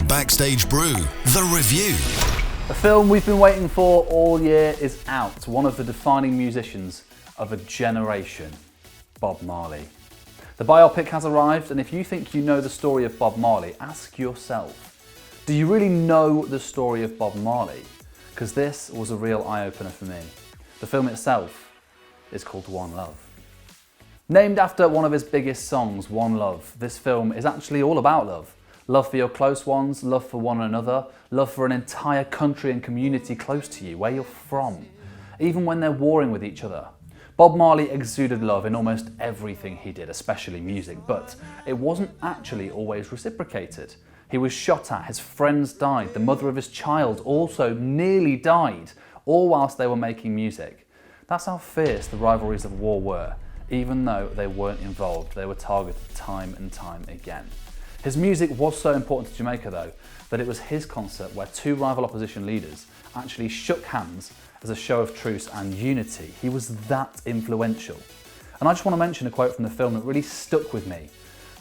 Backstage Brew, the review. The film we've been waiting for all year is out. One of the defining musicians of a generation, Bob Marley. The biopic has arrived, and if you think you know the story of Bob Marley, ask yourself, do you really know the story of Bob Marley? Because this was a real eye-opener for me. The film itself is called One Love. Named after one of his biggest songs, One Love, this film is actually all about love. Love for your close ones, love for one another, love for an entire country and community close to you, where you're from, even when they're warring with each other. Bob Marley exuded love in almost everything he did, especially music, but it wasn't actually always reciprocated. He was shot at, his friends died, the mother of his child also nearly died, all whilst they were making music. That's how fierce the rivalries of war were. Even though they weren't involved, they were targeted time and time again. His music was so important to Jamaica though, that it was his concert where two rival opposition leaders actually shook hands as a show of truce and unity. He was that influential. And I just want to mention a quote from the film that really stuck with me.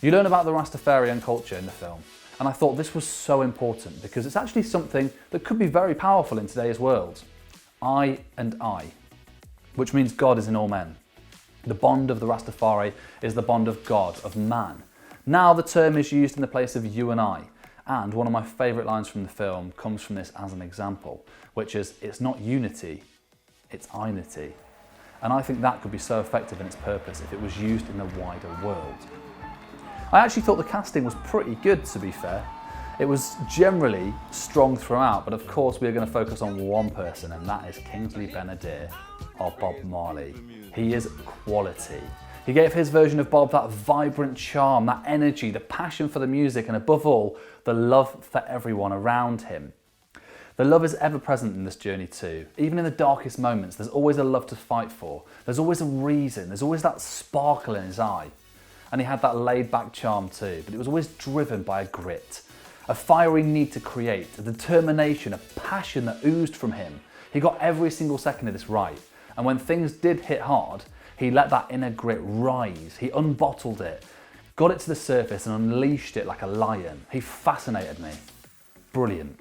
You learn about the Rastafarian culture in the film, and I thought this was so important because it's actually something that could be very powerful in today's world. I and I, which means God is in all men. The bond of the Rastafari is the bond of God, of man. Now the term is used in the place of you and I, and one of my favourite lines from the film comes from this as an example, which is, it's not unity, it's einity. And I think that could be so effective in its purpose if it was used in the wider world. I actually thought the casting was pretty good, to be fair. It was generally strong throughout, but of course we're going to focus on one person, and that is Kingsley Ben-Adir, or Bob Marley. He is quality. He gave his version of Bob that vibrant charm, that energy, the passion for the music, and above all, the love for everyone around him. The love is ever present in this journey too. Even in the darkest moments, there's always a love to fight for. There's always a reason. There's always that sparkle in his eye. And he had that laid-back charm too, but it was always driven by a grit, a fiery need to create, a determination, a passion that oozed from him. He got every single second of this right. And when things did hit hard, he let that inner grit rise. He unbottled it, got it to the surface and unleashed it like a lion. He fascinated me. Brilliant.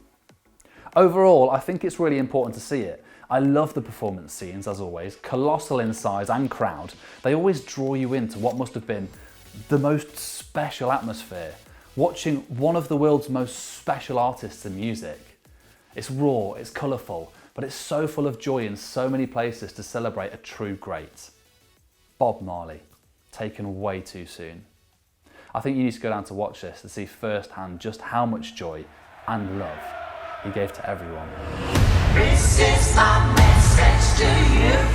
Overall, I think it's really important to see it. I love the performance scenes, as always, colossal in size and crowd. They always draw you into what must have been the most special atmosphere, watching one of the world's most special artists in music. It's raw, it's colourful, but it's so full of joy in so many places to celebrate a true great. Bob Marley, taken way too soon. I think you need to go down to watch this to see firsthand just how much joy and love he gave to everyone. This is my message to you.